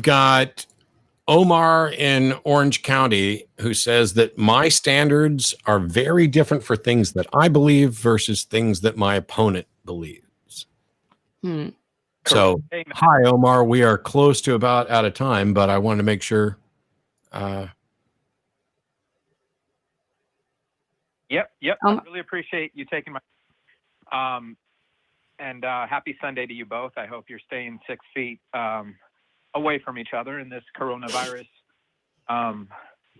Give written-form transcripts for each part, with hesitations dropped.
got Omar in Orange County who says that my standards are very different for things that I believe versus things that my opponent believes. So, hi, Omar. We are close to about out of time, but I want to make sure. Yep. I really appreciate you taking my and happy Sunday to you both. I hope you're staying 6 feet away from each other in this coronavirus.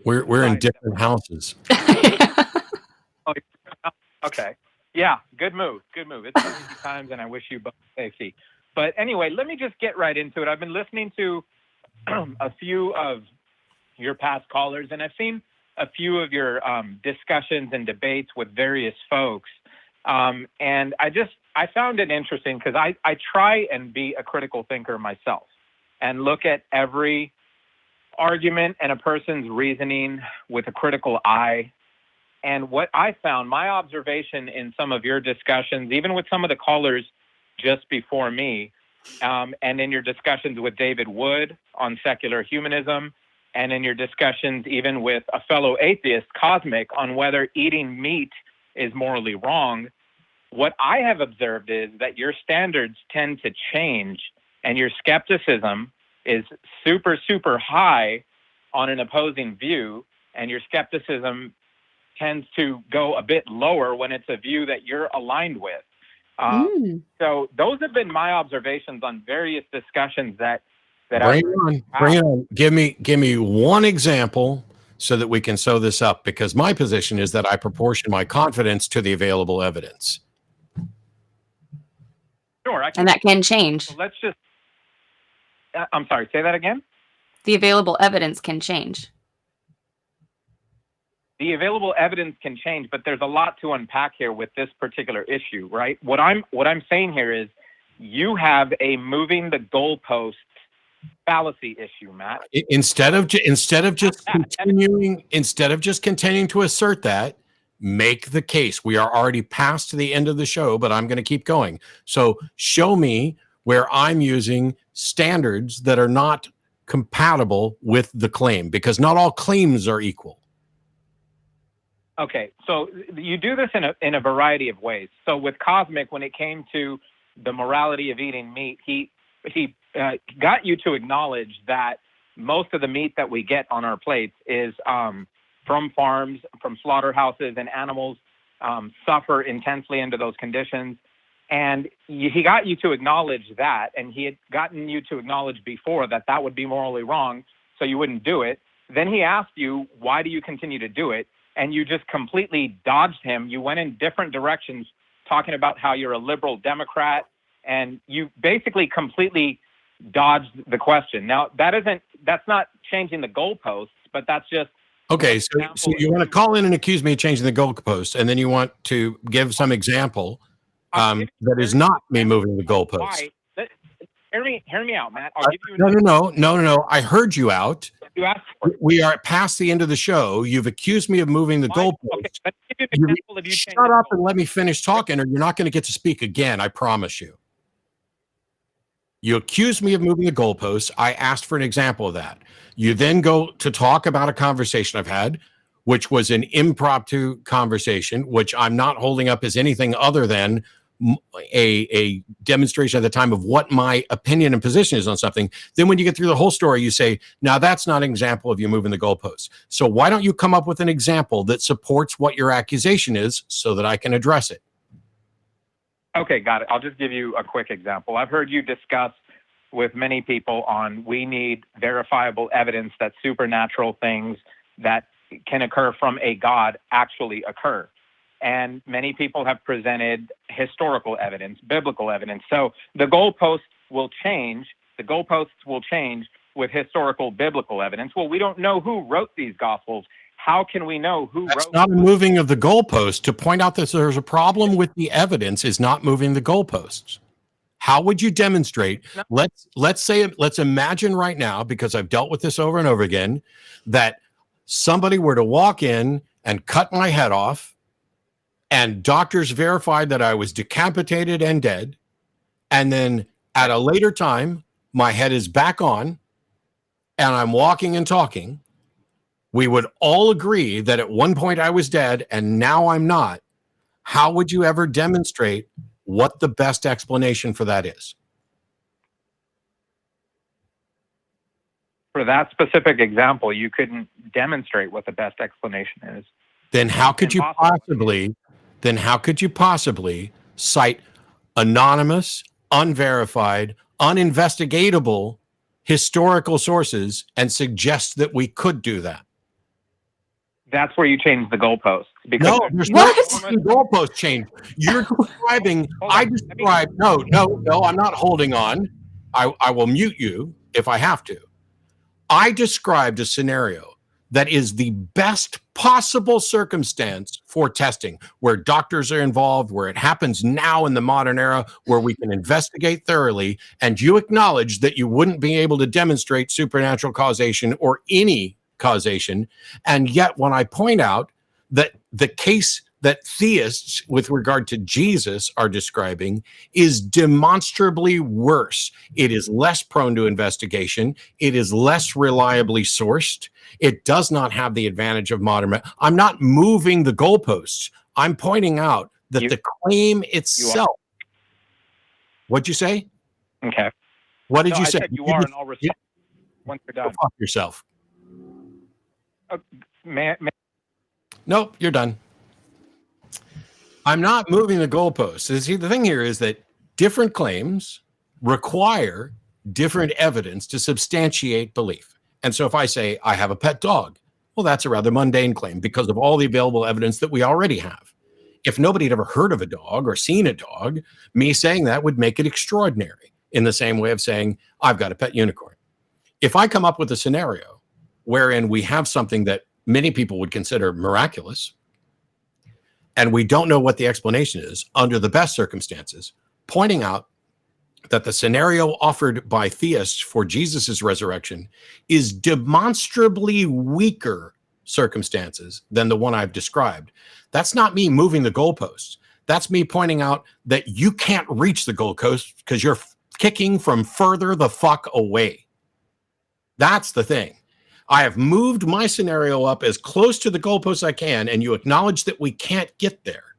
We're in different houses. Oh, okay. Yeah, good move. It's busy times, and I wish you both safety. But anyway, let me just get right into it. I've been listening to a few of your past callers, and I've seen a few of your discussions and debates with various folks. And I found it interesting because I try and be a critical thinker myself and look at every argument and a person's reasoning with a critical eye. And what I found, my observation in some of your discussions, even with some of the callers just before me, and in your discussions with David Wood on secular humanism, and in your discussions even with a fellow atheist, Cosmic, on whether eating meat is morally wrong, what I have observed is that your standards tend to change and your skepticism is super, super high on an opposing view, and your skepticism tends to go a bit lower when it's a view that you're aligned with. So those have been my observations on various discussions that Bring it on. Give me one example so that we can sew this up, because my position is that I proportion my confidence to the available evidence. Sure. And that can change. So let's just, I'm sorry, say that again? The available evidence can change. The available evidence can change, but there's a lot to unpack here with this particular issue, right? What I'm saying here is you have a moving the goalposts fallacy issue, Matt. Instead of just continuing to assert that, make the case. We are already past the end of the show, but I'm going to keep going. So show me where I'm using standards that are not compatible with the claim, because not all claims are equal. Okay, so you do this in a variety of ways. So with Cosmic, when it came to the morality of eating meat, he got you to acknowledge that most of the meat that we get on our plates is from farms, from slaughterhouses, and animals suffer intensely under those conditions. And he got you to acknowledge that, and he had gotten you to acknowledge before that that would be morally wrong, so you wouldn't do it. Then he asked you, why do you continue to do it? And you just completely dodged him. You went in different directions, talking about how you're a liberal Democrat, and you basically completely dodged the question. Now, that's not changing the goalposts, but that's just... Okay, so you want to call in and accuse me of changing the goalposts, and then you want to give some example that is not me moving the goalposts. Hear me out, Matt. I'll give you No. I heard you out. You asked for it. We are past the end of the show. You've accused me of moving the goalposts. Okay, let's give you an example of you shut up and let me finish talking, or you're not going to get to speak again. I promise you. You accused me of moving the goalposts. I asked for an example of that. You then go to talk about a conversation I've had, which was an impromptu conversation, which I'm not holding up as anything other than a demonstration at the time of what my opinion and position is on something. Then when you get through the whole story, you say, now that's not an example of you moving the goalposts. So why don't you come up with an example that supports what your accusation is so that I can address it? Okay, got it. I'll just give you a quick example. I've heard you discuss with many people on we need verifiable evidence that supernatural things that can occur from a God actually occur. And many people have presented historical evidence, biblical evidence. So the goalposts will change. The goalposts will change with historical biblical evidence. Well, we don't know who wrote these gospels. How can we know who wrote? That's not a moving of the goalposts. To point out that there's a problem with the evidence is not moving the goalposts. How would you demonstrate? No. Let's imagine right now, because I've dealt with this over and over again, that somebody were to walk in and cut my head off, and doctors verified that I was decapitated and dead. And then at a later time, my head is back on, and I'm walking and talking, we would all agree that at one point I was dead and now I'm not, how would you ever demonstrate what the best explanation for that is? For that specific example, you couldn't demonstrate what the best explanation is. Then how could you possibly cite anonymous, unverified, uninvestigatable historical sources and suggest that we could do that? That's where you change the goalposts. Because No, there's no goalpost change. You're describing, no, I'm not holding on. I will mute you if I have to. I described a scenario that is the best possible circumstance for testing, where doctors are involved, where it happens now in the modern era, where we can investigate thoroughly, and you acknowledge that you wouldn't be able to demonstrate supernatural causation or any causation. And yet when I point out that the case that theists with regard to Jesus are describing is demonstrably worse. It is less prone to investigation. It is less reliably sourced. It does not have the advantage of modern. I'm not moving the goalposts. I'm pointing out that the claim itself. What'd you say? Okay. What did you say? I said you are in all respects. Once you're done. Go fuck yourself. Nope, you're done. I'm not moving the goalposts. See, the thing here is that different claims require different evidence to substantiate belief. And so if I say I have a pet dog, well, that's a rather mundane claim because of all the available evidence that we already have. If nobody had ever heard of a dog or seen a dog, me saying that would make it extraordinary, in the same way of saying I've got a pet unicorn. If I come up with a scenario wherein we have something that many people would consider miraculous, and we don't know what the explanation is under the best circumstances, pointing out that the scenario offered by theists for Jesus's resurrection is demonstrably weaker circumstances than the one I've described. That's not me moving the goalposts. That's me pointing out that you can't reach the goalpost because you're kicking from further the fuck away. That's the thing. I have moved my scenario up as close to the goalpost as I can, and you acknowledge that we can't get there.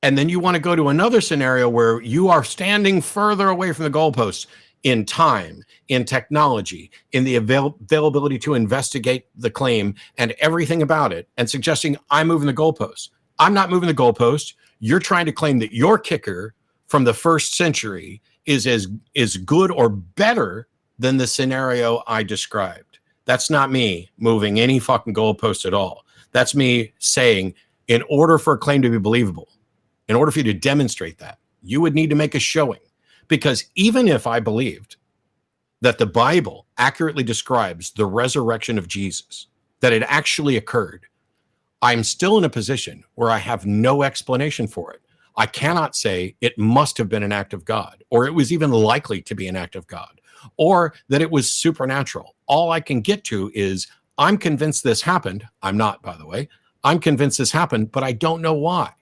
And then you want to go to another scenario where you are standing further away from the goalposts in time, in technology, in the availability to investigate the claim and everything about it, and suggesting I'm moving the goalposts. I'm not moving the goalposts. You're trying to claim that your kicker from the first century is good or better than the scenario I described. That's not me moving any fucking goalpost at all. That's me saying, in order for a claim to be believable, in order for you to demonstrate that, you would need to make a showing. Because even if I believed that the Bible accurately describes the resurrection of Jesus, that it actually occurred, I'm still in a position where I have no explanation for it. I cannot say it must have been an act of God, or it was even likely to be an act of God, or that it was supernatural. All I can get to is, I'm convinced this happened. I'm not, by the way. I'm convinced this happened, but I don't know why.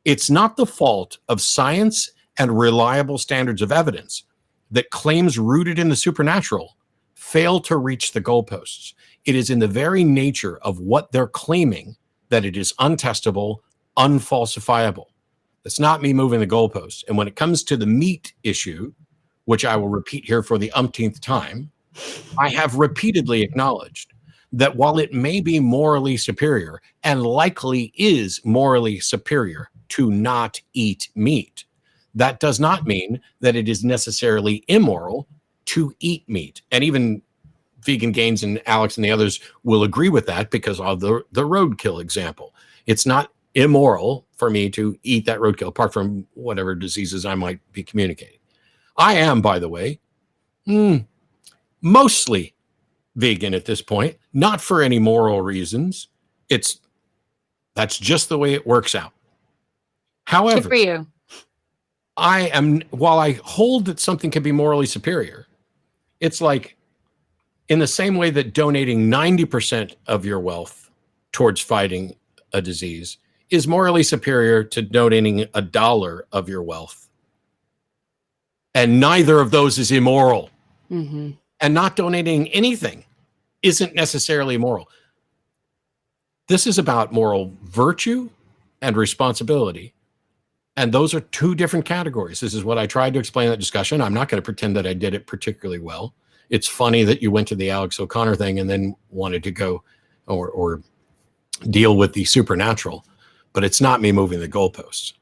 It's not the fault of science and reliable standards of evidence that claims rooted in the supernatural fail to reach the goalposts. It is in the very nature of what they're claiming that it is untestable, unfalsifiable. It's not me moving the goalposts. And when it comes to the meat issue, which I will repeat here for the umpteenth time, I have repeatedly acknowledged that while it may be morally superior, and likely is morally superior, to not eat meat, that does not mean that it is necessarily immoral to eat meat. And even Vegan Gains and Alex and the others will agree with that because of the roadkill example. It's not immoral for me to eat that roadkill, apart from whatever diseases I might be communicating. I am, by the way, mostly vegan at this point, not for any moral reasons. That's just the way it works out. However, good for you. While I hold that something can be morally superior, it's like in the same way that donating 90% of your wealth towards fighting a disease is morally superior to donating $1 of your wealth. And neither of those is immoral. Mm-hmm. and not donating anything isn't necessarily moral. This is about moral virtue and responsibility. And those are two different categories. This is what I tried to explain in that discussion. I'm not going to pretend that I did it particularly well. It's funny that you went to the Alex O'Connor thing and then wanted to go or deal with the supernatural, but it's not me moving the goalposts.